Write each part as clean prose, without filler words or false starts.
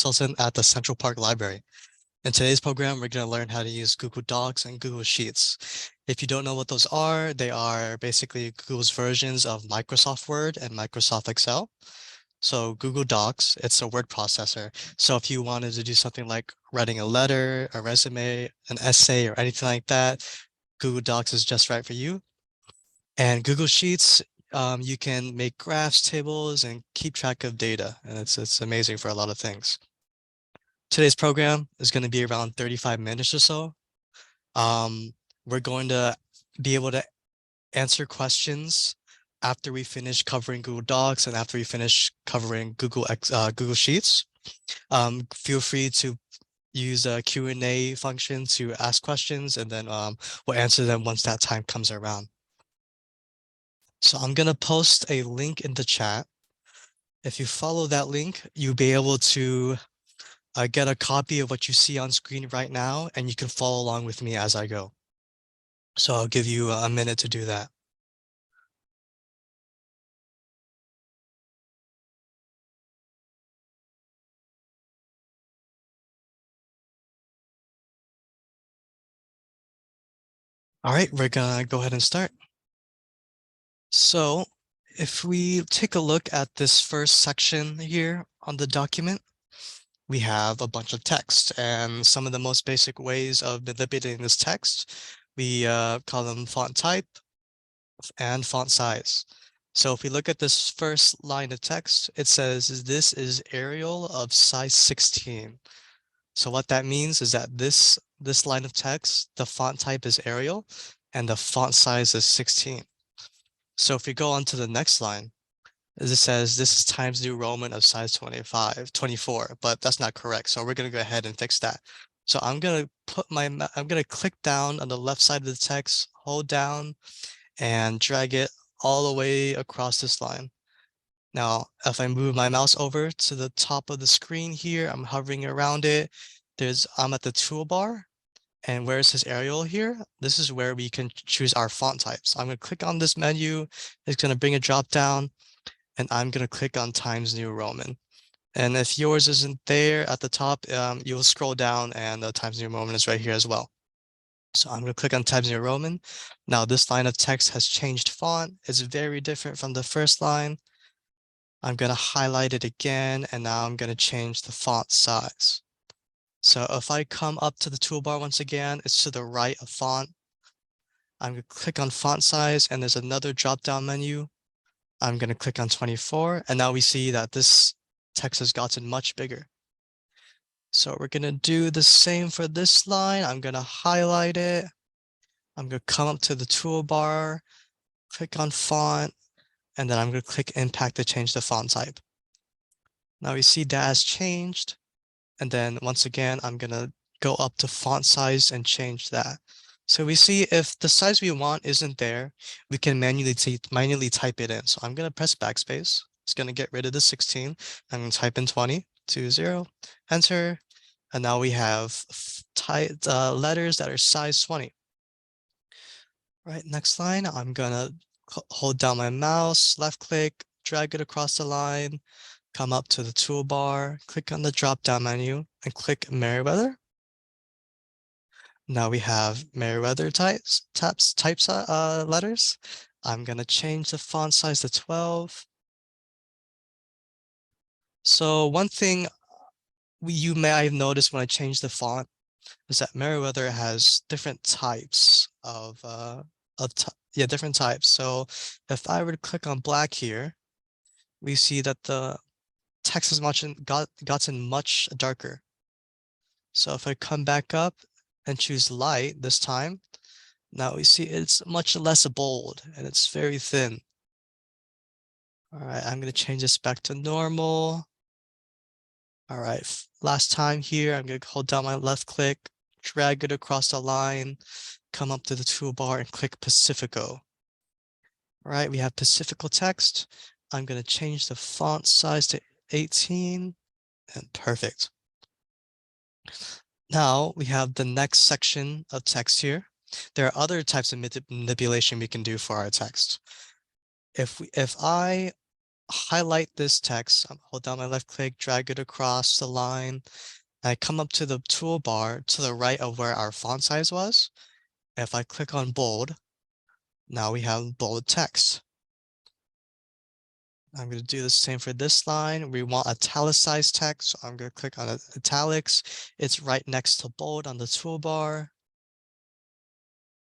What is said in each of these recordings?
consultant at the Central Park Library. In today's program, we're going to learn how to use Google Docs and Google Sheets. If you don't know what those are, they are basically Google's versions of Microsoft Word and Microsoft Excel. So Google Docs, it's a word processor. So if you wanted to do something like writing a letter, a resume, an essay, or anything like that, Google Docs is just right for you. And Google Sheets, you can make graphs, tables, and keep track of data. And it's amazing for a lot of things. Today's program is going to be around 35 minutes or so. We're going to be able to answer questions after we finish covering Google Docs and after we finish covering Google Sheets. Feel free to use a Q&A function to ask questions, and then we'll answer them once that time comes around. So I'm going to post a link in the chat. If you follow that link, you'll be able to get a copy of what you see on screen right now, and you can follow along with me as I go. So I'll give you a minute to do that. All right, we're gonna go ahead and start. So if we take a look at this first section here on the document, we have a bunch of text, and some of the most basic ways of manipulating this text, we call them font type and font size. So if we look at this first line of text, it says this is Arial of size 16. So what that means is that this line of text, the font type is Arial and the font size is 16. So if we go on to the next line, it says this is Times New Roman of size 24, but that's not correct. So we're going to go ahead and fix that. So I'm going to click down on the left side of the text, hold down and drag it all the way across this line. Now, if I move my mouse over to the top of the screen here, I'm hovering around it. I'm at the toolbar, and where it says Arial here, this is where we can choose our font types. I'm going to click on this menu. It's going to bring a drop down, and I'm going to click on Times New Roman. And if yours isn't there at the top, you'll scroll down, and the Times New Roman is right here as well. So I'm going to click on Times New Roman. Now this line of text has changed font. It's very different from the first line. I'm going to highlight it again, and now I'm going to change the font size. So if I come up to the toolbar once again, it's to the right of font. I'm going to click on font size, and there's another drop-down menu. I'm going to click on 24, and now we see that this text has gotten much bigger. So we're going to do the same for this line. I'm going to highlight it. I'm going to come up to the toolbar, click on font, and then I'm going to click impact to change the font type. Now we see that has changed. And then once again, I'm going to go up to font size and change that. So we see if the size we want isn't there, we can manually type it in. So I'm going to press backspace. It's going to get rid of the 16. I'm going to type in 20, 20, enter. And now we have letters that are size 20. Right, next line, I'm going to hold down my mouse, left click, drag it across the line, come up to the toolbar, click on the drop-down menu, and click Meriwether. Now we have Meriwether letters. I'm going to change the font size to 12. So one thing you may have noticed when I changed the font is that Meriwether has different types of different types. So if I were to click on black here, we see that the text has gotten much darker. So if I come back up and choose light this time, now we see it's much less bold and it's very thin. All right, I'm going to change this back to normal. All right, last time here, I'm going to hold down my left click, drag it across the line, come up to the toolbar and click Pacifico. All right, we have Pacifico text. I'm going to change the font size to 18 and perfect. Now we have the next section of text here. There are other types of manipulation we can do for our text. If I highlight this text. Hold down my left click, drag it across the line. I come up to the toolbar to the right of where our font size was. If I click on bold, now we have bold text. I'm going to do the same for this line. We want italicized text, so I'm going to click on italics. It's right next to bold on the toolbar.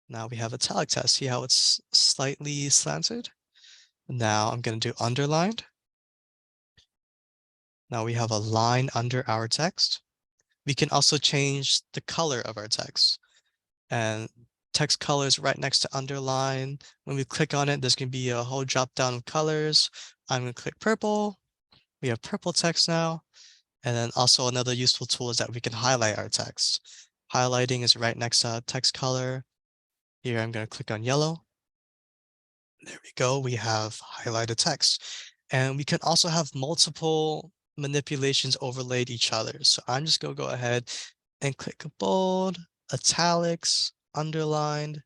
Now we have italic text. See how it's slightly slanted? Now I'm going to do underlined. Now we have a line under our text. We can also change the color of our text. And text color is right next to underline. When we click on it, there's going to be a whole drop down of colors. I'm going to click purple. We have purple text now. And then also another useful tool is that we can highlight our text. Highlighting is right next to text color. Here I'm going to click on yellow. There we go. We have highlighted text. And we can also have multiple manipulations overlaid each other. So I'm just going to go ahead and click bold, italics, underlined.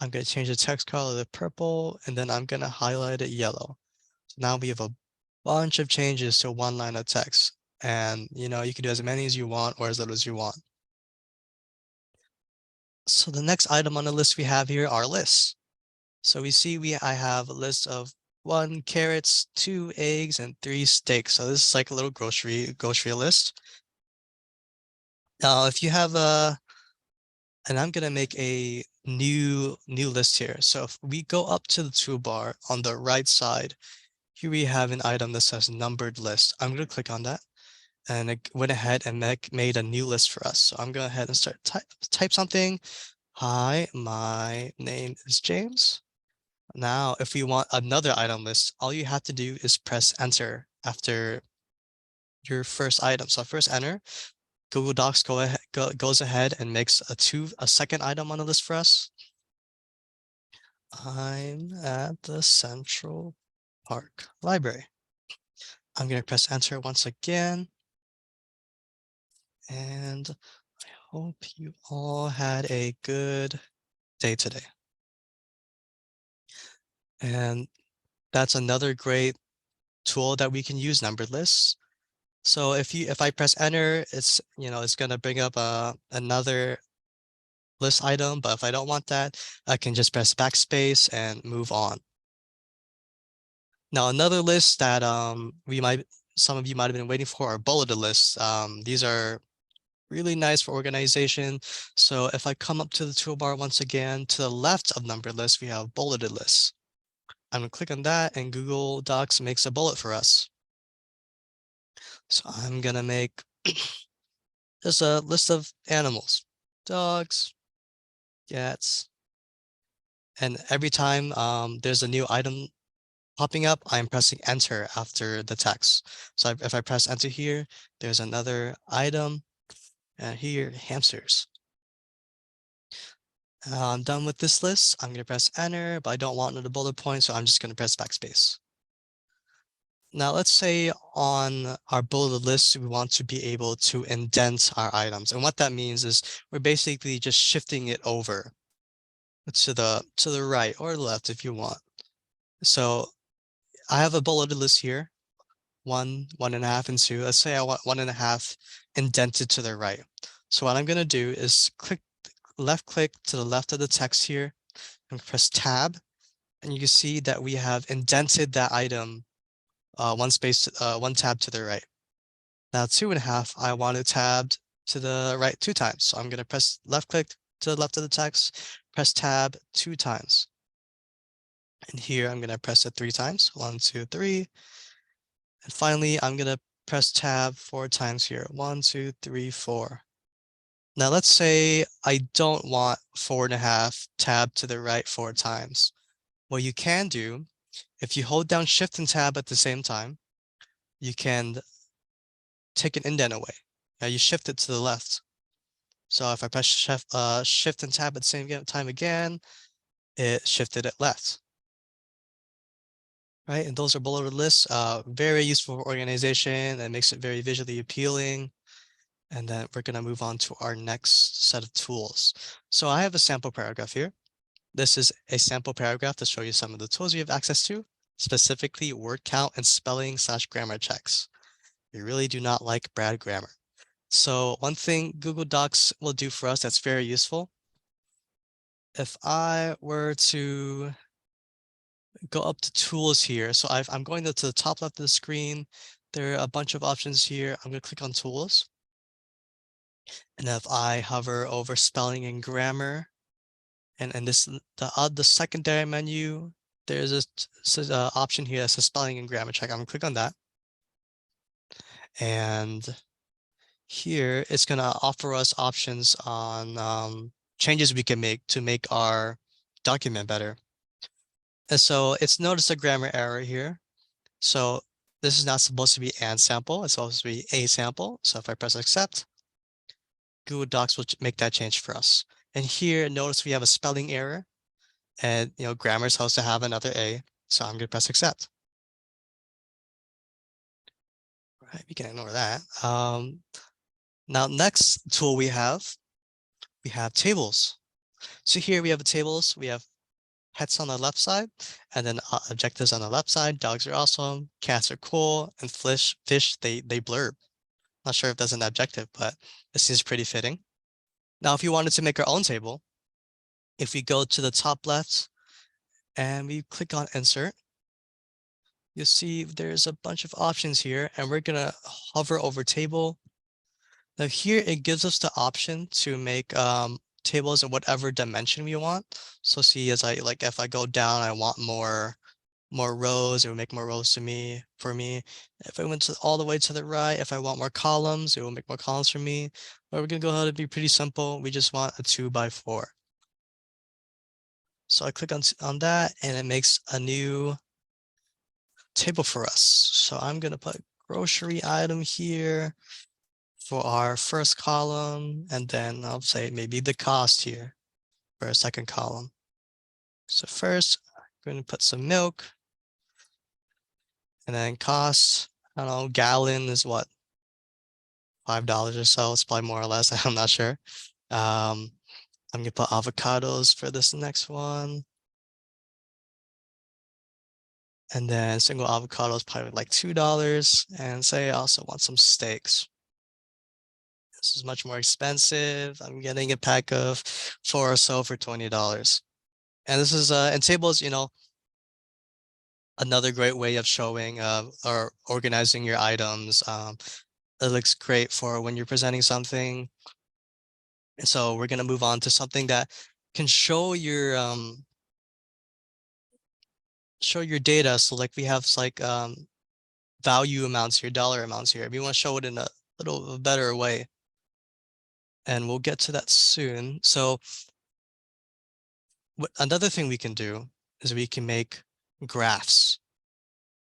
I'm going to change the text color to purple, and then I'm going to highlight it yellow. So now we have a bunch of changes to one line of text. And you can do as many as you want or as little as you want. So the next item on the list we have here are lists. So we see I have a list of 1 carrots, 2 eggs, and 3 steaks. So this is like a little grocery list. Now, if you have and I'm gonna make a new list here. So if we go up to the toolbar on the right side, here we have an item that says numbered list. I'm gonna click on that, and it went ahead and made a new list for us. So I'm gonna go ahead and start type something. Hi, my name is James. Now, if we want another item list, all you have to do is press enter after your first item. So first enter, Google Docs goes ahead and makes a second item on the list for us. I'm at the Central Park Library. I'm going to press enter once again. And I hope you all had a good day today. And that's another great tool that we can use, numbered lists. So if I press enter, it's going to bring up another list item, but if I don't want that, I can just press backspace and move on. Now another list that some of you might have been waiting for are bulleted lists. These are really nice for organization. So if I come up to the toolbar once again, to the left of numbered lists, we have bulleted lists. I'm gonna click on that and Google Docs makes a bullet for us. So I'm gonna make just a list of animals, dogs, cats, and every time there's a new item popping up, I'm pressing enter after the text. So if I press enter here, there's another item, and here, hamsters. I'm done with this list. I'm going to press enter, but I don't want another bullet point, so I'm just going to press backspace. Now, let's say on our bullet list, we want to be able to indent our items. And what that means is we're basically just shifting it over to the right or left if you want. So I have a bulleted list here, 1, 1.5, and 2. Let's say I want 1.5 indented to the right. So what I'm going to do is left click to the left of the text here and press tab. And you can see that we have indented that item one tab to the right. Now 2.5, I want it tabbed to the right 2 times. So I'm going to press left click to the left of the text, press tab 2 times. And here I'm going to press it 3 times. 1, 2, 3. And finally, I'm going to press tab 4 times here. 1, 2, 3, 4. Now let's say I don't want 4.5 tab to the right 4 times. What you can do, if you hold down shift and tab at the same time, you can take an indent away. Now you shift it to the left. So if I press shift and tab at the same time again, it shifted it left. Right, and those are bulleted lists. Very useful for organization and makes it very visually appealing. And then we're going to move on to our next set of tools. So I have a sample paragraph here. This is a sample paragraph to show you some of the tools you have access to. specifically word count and spelling/grammar checks. We really do not like bad grammar. So one thing Google Docs will do for us that's very useful, if I were to go up to tools here, so I'm going to the top left of the screen, there are a bunch of options here. I'm going to click on tools. And if I hover over spelling and grammar, and this the secondary menu, there's a option here that says spelling and grammar check. I'm gonna click on that. And here it's gonna offer us options on changes we can make to make our document better. And so it's noticed a grammar error here. So this is not supposed to be an sample, it's supposed to be a sample. So if I press accept, Google Docs will make that change for us. And here, notice we have a spelling error, and grammar is supposed to have another A. So I'm gonna press accept. All right, we can ignore that. Now next tool we have tables. So here we have tables. We have pets on the left side, and then objectives on the left side. Dogs are awesome, cats are cool, and fish they blurb. Not sure if that's an objective, but it seems pretty fitting. Now, if you wanted to make our own table, if we go to the top left and we click on insert, you'll see there's a bunch of options here, and we're gonna hover over table. Now here it gives us the option to make tables in whatever dimension we want. So see, as if I go down, I want more rows, it will make more rows for me. If I went all the way to the right, if I want more columns, it will make more columns for me. But we're gonna go ahead and be pretty simple. We just want a 2x4. So I click on that, and it makes a new table for us. So I'm gonna put grocery item here for our first column, and then I'll say maybe the cost here for a second column. So first, I'm going to put some milk, and then cost, I don't know, gallon is what, $5 or so. It's probably more or less, I'm not sure. I'm gonna put avocados for this next one. And then single avocado is probably like $2, and say I also want some steaks. This is much more expensive. I'm getting a pack of 4 or so for $20. And this is and tables, another great way of showing or organizing your items. It looks great for when you're presenting something. And so we're gonna move on to something that can show your data. So like we have value amounts here, dollar amounts here. We want to show it in a little better way. And we'll get to that soon. So another thing we can do is we can make graphs.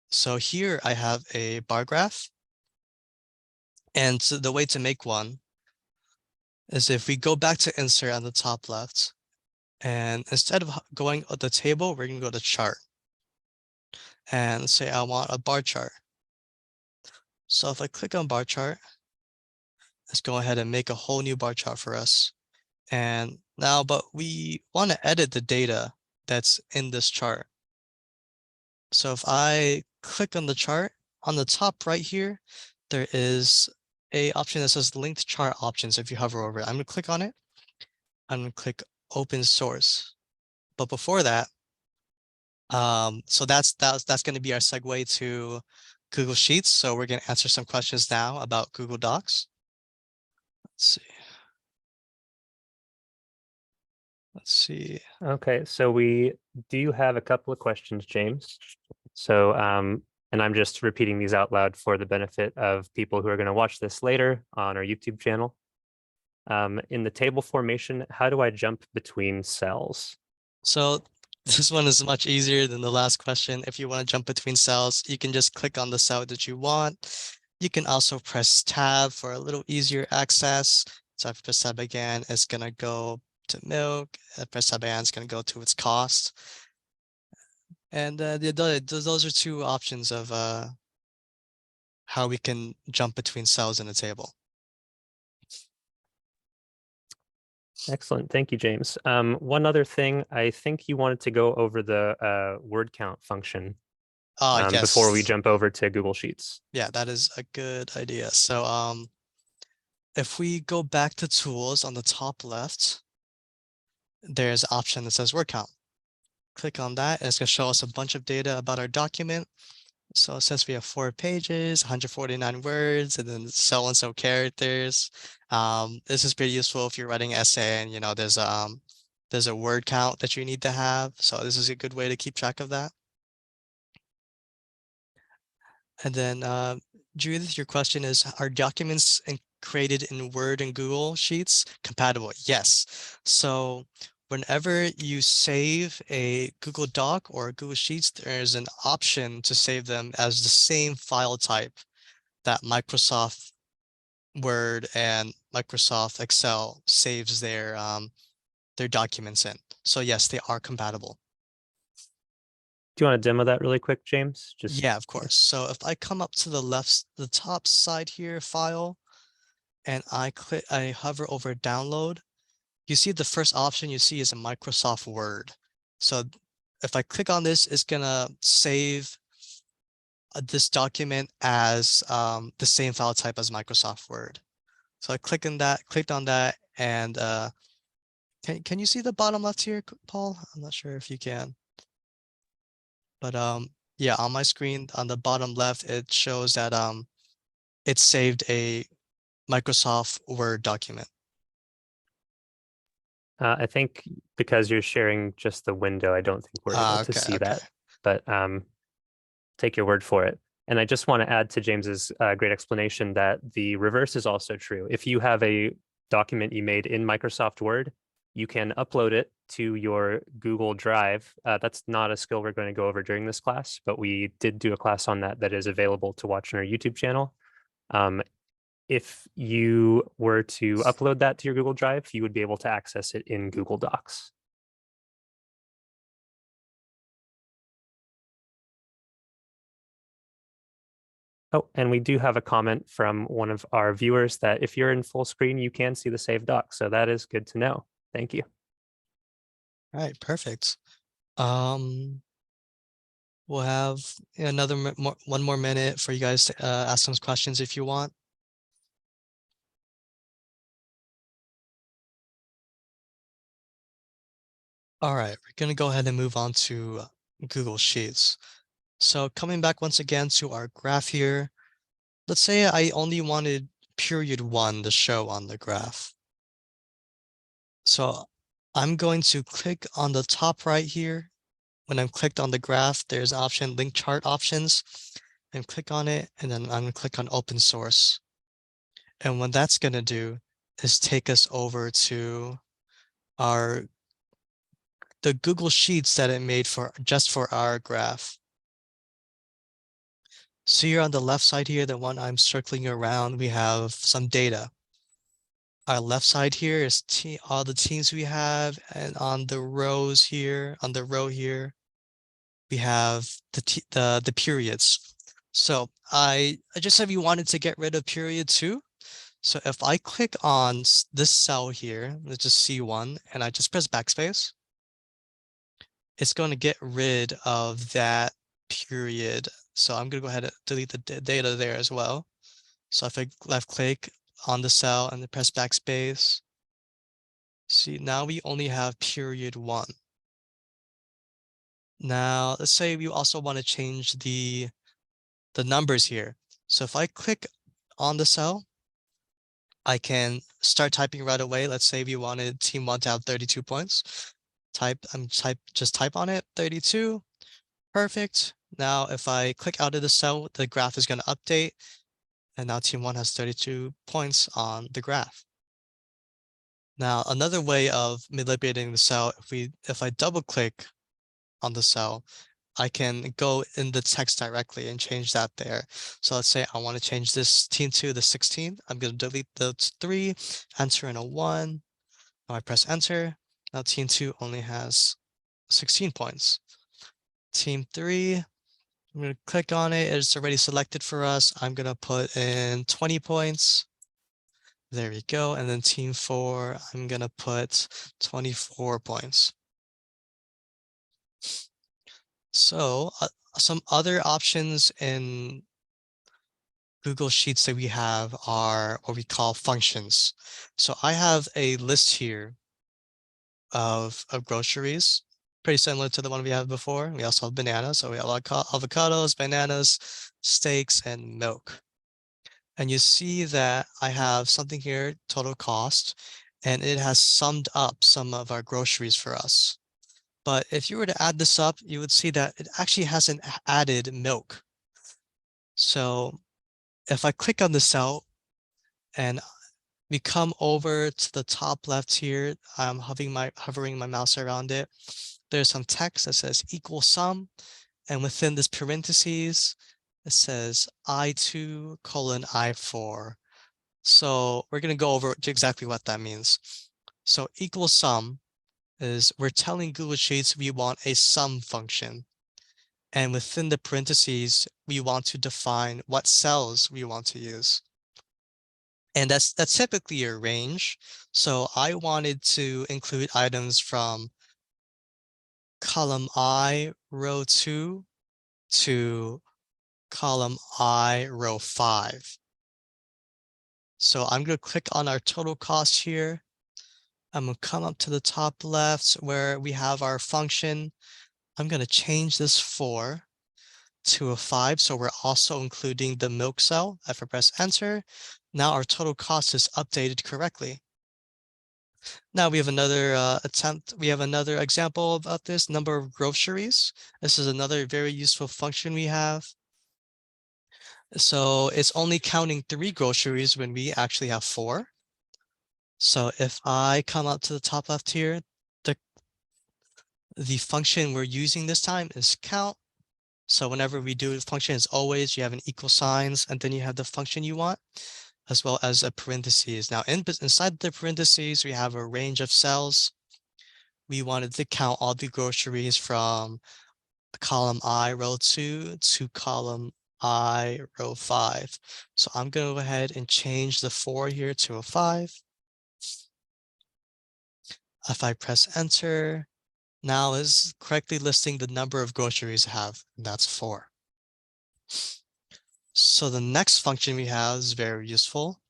So here I have a bar graph. And so the way to make one is if we go back to insert on the top left, and instead of going to the table, we're gonna go to chart and say I want a bar chart. So if I click on bar chart, let's go ahead and make a whole new bar chart for us. And now, but we want to edit the data that's in this chart. So if I click on the chart, on the top right here, there is a option that says linked chart options. If you hover over it, I'm gonna click on it. I'm gonna click open source. But before that, so that's gonna be our segue to Google Sheets. So we're gonna answer some questions now about Google Docs. Let's see. Let's see. Okay, so we do have a couple of questions, James. So, and I'm just repeating these out loud for the benefit of people who are going to watch this later on our YouTube channel. In the table formation, how do I jump between cells? So this one is much easier than the last question. If you want to jump between cells, you can just click on the cell that you want. You can also press tab for a little easier access. So if I press tab again, it's gonna go to milk. If I press tab again, it's gonna go to its cost. And those are two options of how we can jump between cells in a table. Excellent. Thank you, James. One other thing, I think you wanted to go over the word count function. before we Yes. jump over to Google Sheets. Yeah, that is a good idea. So if we go back to tools on the top left, there's an option that says word count. Click on that, and it's going to show us a bunch of data about our document. So it says we have 4 pages, 149 words, and then so and so characters. This is pretty useful if you're writing an essay and there's a word count that you need to have. So this is a good way to keep track of that. And then Judith, your question is, are documents created in Word and Google Sheets compatible? Yes. So whenever you save a Google Doc or a Google Sheets, there's an option to save them as the same file type that Microsoft Word and Microsoft Excel saves their documents in. So yes, they are compatible. Do you want to demo that really quick, James? Just Yeah, of course. So if I come up to the top side here, file, and I hover over download, you see the first option you see is a Microsoft Word. So if I click on this, it's gonna save this document as the same file type as Microsoft Word. So I clicked on that, and can you see the bottom left here, Paul? I'm not sure if you can, but yeah, on my screen on the bottom left, it shows that it saved a Microsoft Word document. I think because you're sharing just the window, I don't think we're able to Okay, see okay. that, but take your word for it. And I just want to add to James's great explanation that the reverse is also true. If you have a document you made in Microsoft Word, you can upload it to your Google Drive. That's not a skill we're going to go over during this class, but we did do a class on that that is available to watch on our YouTube channel. If you were to upload that to your Google Drive, you would be able to access it in Google Docs. Oh, and we do have a comment from one of our viewers that if you're in full screen, you can see the saved doc. So that is good to know. Thank you. All right, perfect. Um, we'll have one more minute for you guys to ask some questions if you want. All right, we're gonna go ahead and move on to Google Sheets. So coming back once again to our graph here, let's say I only wanted period 1 to show on the graph. So I'm going to click on the top right here. When I'm clicked on the graph, there's an option link chart options, and click on it, and then I'm gonna click on open source. And what that's gonna do is take us over to our the Google Sheets that it made for just for our graph. So here on the left side here, the one I'm circling around, we have some data. Our left side here is all the teams we have, and on the rows here, on the row here, we have the periods. So I just said we wanted to get rid of period 2. So if I click on this cell here, let's just C1, and I just press backspace, it's going to get rid of that period. So I'm going to go ahead and delete the data there as well. So if I left click on the cell and then press backspace, see, now we only have period 1. Now let's say we also want to change the numbers here. So if I click on the cell, I can start typing right away. Let's say we wanted team 1 to have 32 points. Just type on it, 32. Perfect. Now, if I click out of the cell, the graph is going to update. And now team 1 has 32 points on the graph. Now, another way of manipulating the cell, if I double click on the cell, I can go in the text directly and change that there. So let's say I want to change this team 2 to 16. I'm going to delete the 3, enter in a 1. Now I press enter. Now team 2 only has 16 points. Team 3, I'm going to click on it. It's already selected for us. I'm going to put in 20 points. There we go. And then team 4, I'm going to put 24 points. So some other options in Google Sheets that we have are what we call functions. So I have a list here of groceries, pretty similar to the one we had before. We also have bananas. So we have avocados, bananas, steaks, and milk. And you see that I have something here, total cost, and it has summed up some of our groceries for us. But if you were to add this up, you would see that it actually hasn't added milk. So if I click on the cell and we come over to the top left here, I'm hovering my mouse around it. There's some text that says equal sum, and within this parentheses, it says I2 colon I4. So we're going to go over exactly what that means. So equal sum is we're telling Google Sheets we want a sum function. And within the parentheses, we want to define what cells we want to use. And that's typically a range. So I wanted to include items from column I, row 2 to column I, row 5. So I'm going to click on our total cost here. I'm going to come up to the top left where we have our function. I'm going to change this 4 to a 5. So we're also including the milk cell. If I press enter, now our total cost is updated correctly. Now we have another we have another example about this, number of groceries. This is another very useful function we have. So it's only counting 3 groceries when we actually have 4. So if I come up to the top left here, the function we're using this time is count. So whenever we do a function, as always, you have an equal signs, and then you have the function you want, as well as a parentheses. Now inside the parentheses, we have a range of cells. We wanted to count all the groceries from column I, row 2 to column I, row 5. So I'm going to go ahead and change the 4 here to a 5. If I press enter, now is correctly listing the number of groceries I have, and that's 4. So the next function we have is very useful.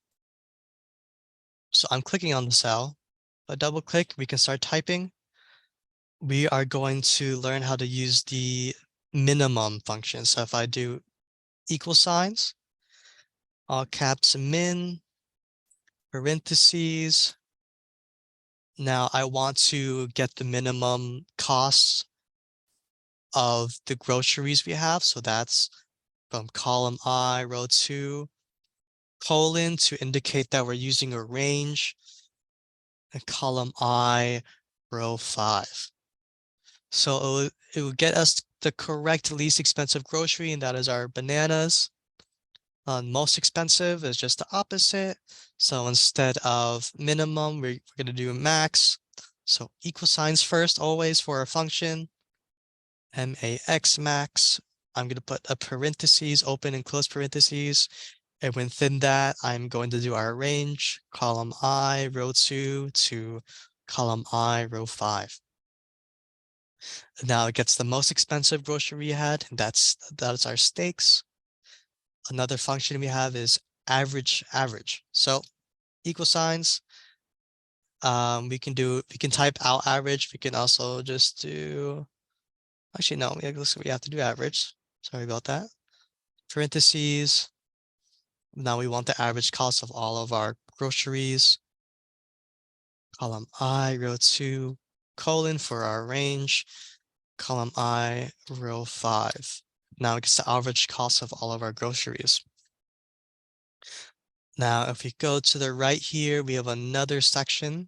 So I'm clicking on the cell. If I double click, we can start typing. We are going to learn how to use the minimum function. So if I do equal signs, all caps min, parentheses. Now I want to get the minimum costs of the groceries we have. So that's from column I, row 2, colon to indicate that we're using a range, and column I, row 5. So it will get us the correct least expensive grocery, and that is our bananas. Most expensive is just the opposite. So instead of minimum, we're going to do max. So equal signs first, always for our function. max max. I'm going to put a parentheses, open and close parentheses. And within that, I'm going to do our range, column I, row 2 to column I, row 5. Now it gets the most expensive grocery we had, and that's our steaks. Another function we have is average average. So equal signs. We can type out average. We can also just do, actually no, we have to do average. Sorry about that. Parentheses. Now we want the average cost of all of our groceries. Column I, row 2, colon for our range. Column I, row 5. Now it gets the average cost of all of our groceries. Now, if we go to the right here, we have another section.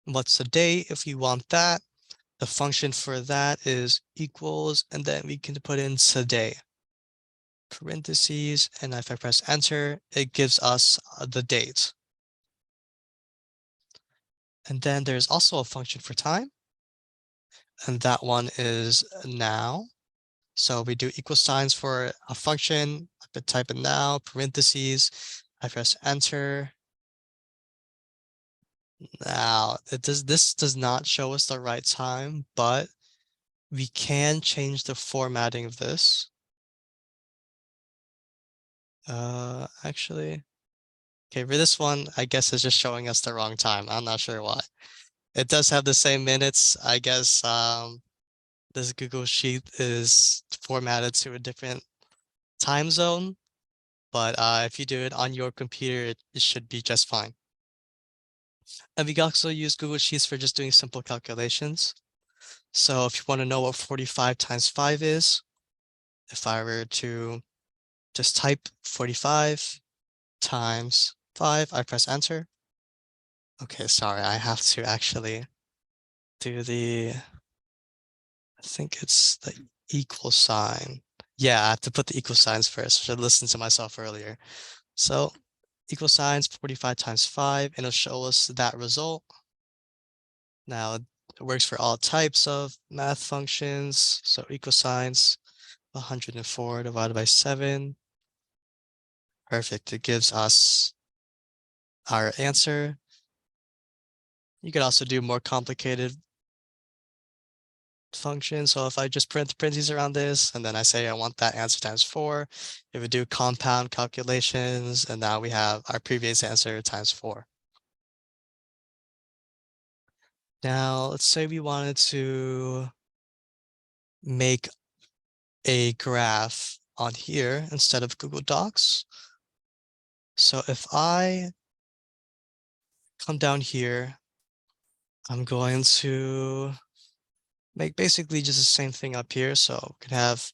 What's the date? If we want that, the function for that is equals, and then we can put in today. Parentheses, and if I press enter, it gives us the date. And then there's also a function for time, and that one is now. So we do equal signs for a function. I could type in now, parentheses. I press enter. Now, this does not show us the right time, but we can change the formatting of this. Actually, okay, for this one, I guess it's just showing us the wrong time. I'm not sure why. It does have the same minutes. I guess this Google Sheet is formatted to a different time zone, but if you do it on your computer, it should be just fine. And we can also use Google Sheets for just doing simple calculations. So if you want to know what 45 times 5 is, if I were to just type 45 times 5, I press enter. Okay, sorry, I have to actually do I think it's the equal sign. Yeah, I have to put the equal signs first. I should listen to myself earlier. So equal signs 45 times 5, and it'll show us that result. Now it works for all types of math functions. So equal signs 104 divided by 7. Perfect. It gives us our answer. You could also do more complicated functions. So if I just print parentheses around this, and then I say I want that answer times 4, it would do compound calculations, and now we have our previous answer times 4. Now, let's say we wanted to make a graph on here instead of Google Docs. So if I come down here, I'm going to make basically just the same thing up here. So we can have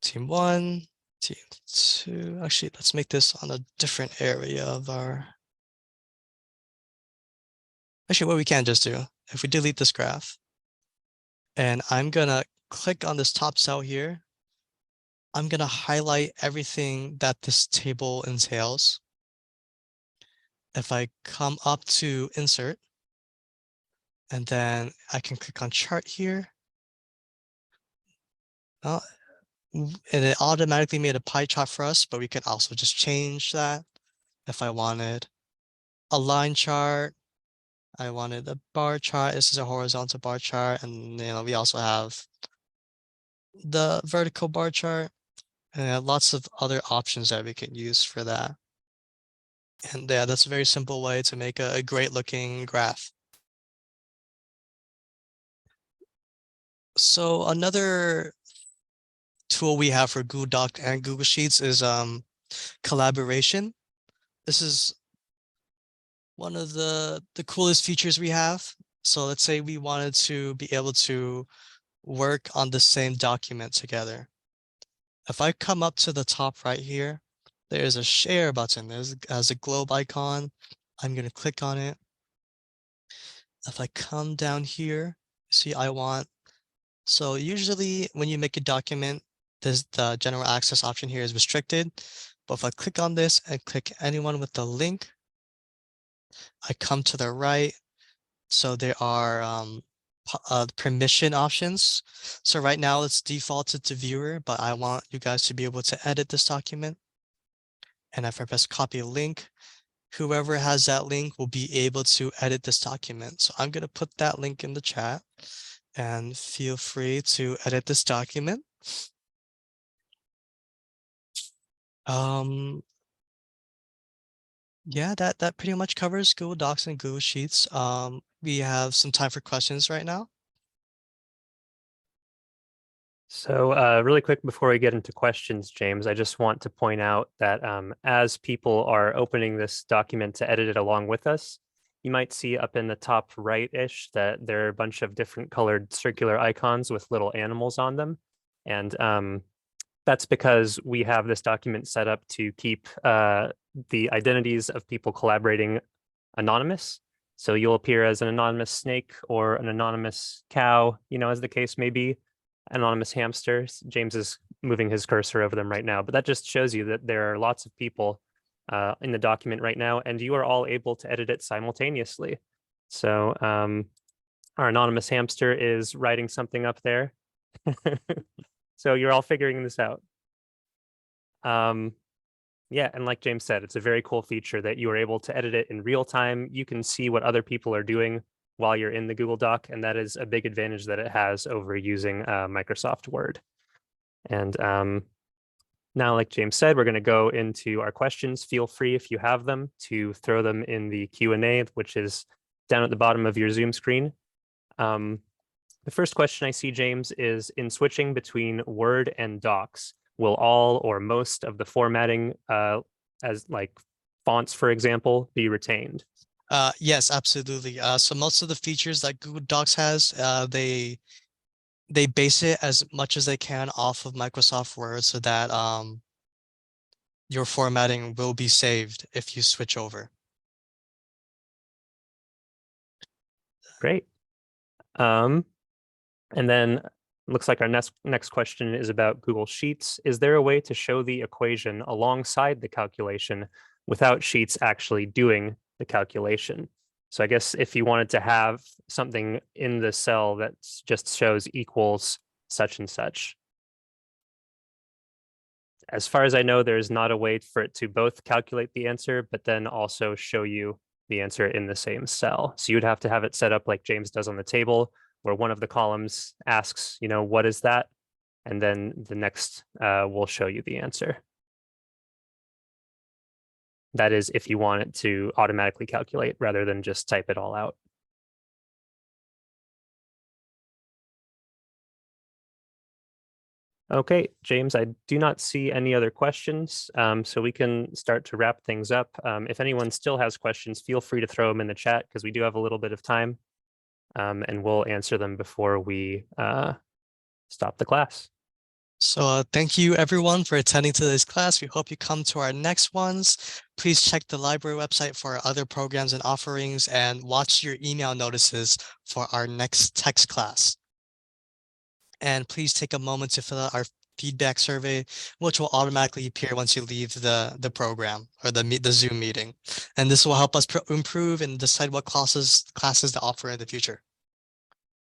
team 1, team 2. Actually, let's make this on a different area of our. Actually, what we can just do, if we delete this graph, and I'm gonna click on this top cell here, I'm gonna highlight everything that this table entails. If I come up to insert, and then I can click on chart here. Uh, and it automatically made a pie chart for us, but we can also just change that if I wanted a line chart. I wanted a bar chart. This is a horizontal bar chart, and we also have the vertical bar chart, and lots of other options that we can use for that. And yeah, that's a very simple way to make a great looking graph. So another tool we have for Google Doc and Google Sheets is collaboration. This is one of the coolest features we have. So let's say we wanted to be able to work on the same document together. If I come up to the top right here, there's a share button. There's has a globe icon. I'm going to click on it. If I come down here, see I want. So usually when you make a document, the general access option here is restricted. But if I click on this and click anyone with the link, I come to the right. So there are permission options. So right now it's defaulted to viewer, but I want you guys to be able to edit this document. And if I press copy link, whoever has that link will be able to edit this document. So I'm going to put that link in the chat, and feel free to edit this document. Um, yeah, that pretty much covers Google Docs and Google Sheets. We have some time for questions right now. So really quick before we get into questions, James, I just want to point out that as people are opening this document to edit it along with us, you might see up in the top right-ish that there are a bunch of different colored circular icons with little animals on them. And that's because we have this document set up to keep the identities of people collaborating anonymous. So you'll appear as an anonymous snake or an anonymous cow, as the case may be, anonymous hamsters. James is moving his cursor over them right now, but that just shows you that there are lots of people in the document right now, and you are all able to edit it simultaneously. So our anonymous hamster is writing something up there. So you're all figuring this out. Yeah, and like James said, it's a very cool feature that you are able to edit it in real time. You can see what other people are doing while you're in the Google Doc, and that is a big advantage that it has over using Microsoft Word. And now, like James said, we're going to go into our questions. Feel free, if you have them, to throw them in the Q&A, which is down at the bottom of your Zoom screen. The first question I see, James, is in switching between Word and Docs, will all or most of the formatting as like fonts, for example, be retained? Yes, absolutely. So most of the features that Google Docs has, they base it as much as they can off of Microsoft Word so that your formatting will be saved if you switch over. Great. And then looks like our next question is about Google Sheets. Is there a way to show the equation alongside the calculation without Sheets actually doing the calculation? So I guess if you wanted to have something in the cell that just shows equals such and such. As far as I know, there is not a way for it to both calculate the answer, but then also show you the answer in the same cell. So you'd have to have it set up like James does on the table, where one of the columns asks, what is that? And then the next will show you the answer. That is if you want it to automatically calculate rather than just type it all out. Okay, James, I do not see any other questions, so we can start to wrap things up. If anyone still has questions, feel free to throw them in the chat because we do have a little bit of time, and we'll answer them before we stop the class. So thank you everyone for attending today's class. We hope you come to our next ones. Please check the library website for our other programs and offerings and watch your email notices for our next text class. And please take a moment to fill out our feedback survey, which will automatically appear once you leave the program or the Zoom meeting. And this will help us improve and decide what classes to offer in the future.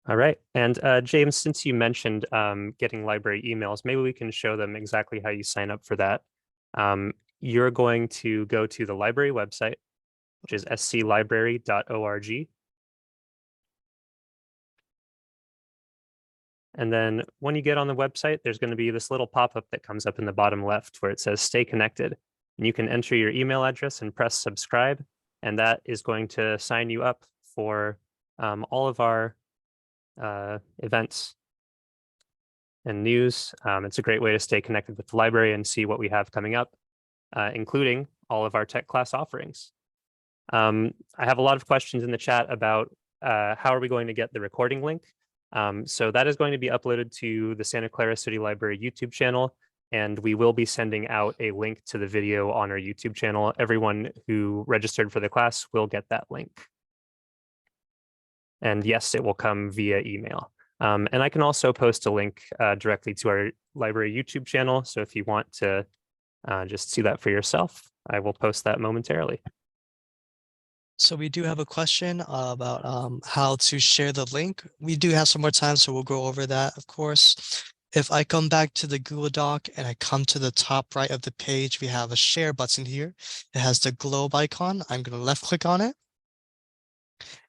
All right. And James, since you mentioned getting library emails, maybe we can show them exactly how you sign up for that. You're going to go to the library website, which is sclibrary.org. And then when you get on the website, there's going to be this little pop-up that comes up in the bottom left where it says stay connected. And you can enter your email address and press subscribe. And that is going to sign you up for all of our events and news. It's a great way to stay connected with the library and see what we have coming up, including all of our tech class offerings. I have a lot of questions in the chat about how are we going to get the recording link. So that is going to be uploaded to the Santa Clara City Library YouTube channel, and we will be sending out a link to the video on our YouTube channel. Everyone who registered for the class will get that link. And yes, it will come via email. And I can also post a link directly to our library YouTube channel. So if you want to just see that for yourself, I will post that momentarily. So we do have a question about how to share the link. We do have some more time, so we'll go over that, of course. If I come back to the Google Doc and I come to the top right of the page, we have a share button here. It has the globe icon. I'm going to left click on it.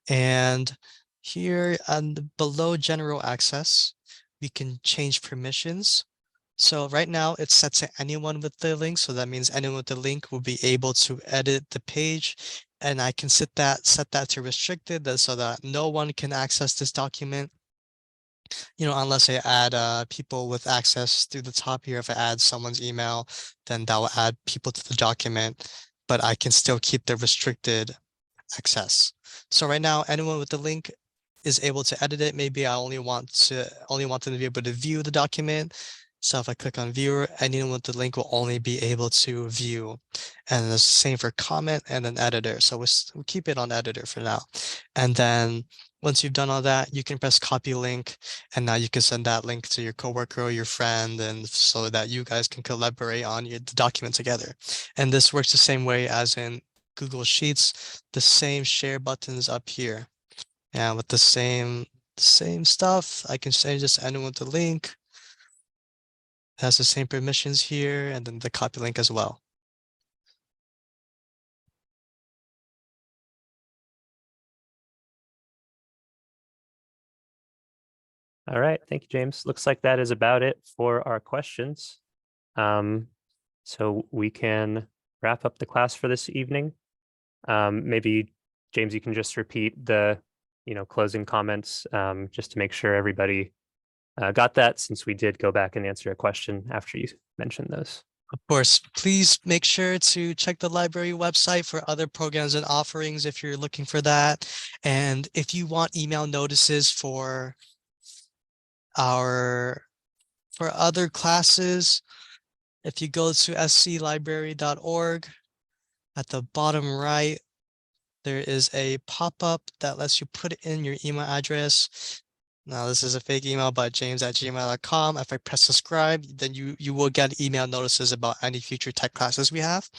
And here and below general access, we can change permissions. So right now it's set to anyone with the link. So that means anyone with the link will be able to edit the page. And I can set that to restricted so that no one can access this document. Unless I add people with access through the top here. If I add someone's email, then that will add people to the document, but I can still keep the restricted access. So right now, anyone with the link is able to edit it. Maybe I only want them to be able to view the document. So if I click on viewer, anyone with the link will only be able to view. And the same for comment and then editor. So we'll keep it on editor for now. And then once you've done all that, you can press copy link. And now you can send that link to your coworker or your friend, and so that you guys can collaborate on the document together. And this works the same way as in Google Sheets, the same share buttons up here. And with the same stuff, I can say just anyone with the link. It has the same permissions here, and then the copy link as well. All right, thank you, James. Looks like that is about it for our questions. So we can wrap up the class for this evening. Maybe James, you can just repeat the, closing comments, just to make sure everybody got that, since we did go back and answer a question after you mentioned those. Of course, please make sure to check the library website for other programs and offerings if you're looking for that. And if you want email notices our for other classes, if you go to sclibrary.org, at the bottom right, there is a pop-up that lets you put in your email address. Now, this is a fake email, but james@gmail.com. If I press subscribe, then you will get email notices about any future tech classes we have.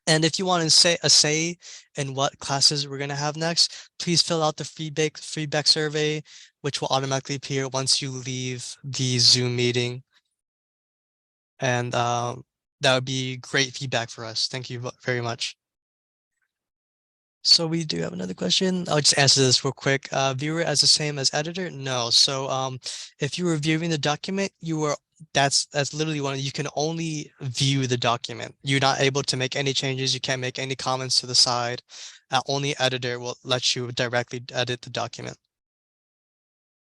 And if you want to say a say in what classes we're going to have next, please fill out the feedback survey, which will automatically appear once you leave the Zoom meeting. And that would be great feedback for us. Thank you very much. So we do have another question. I'll just answer this real quick. Viewer as the same as editor? No. So if you were viewing the document, that's literally you can only view the document. You're not able to make any changes. You can't make any comments to the side. Only editor will let you directly edit the document.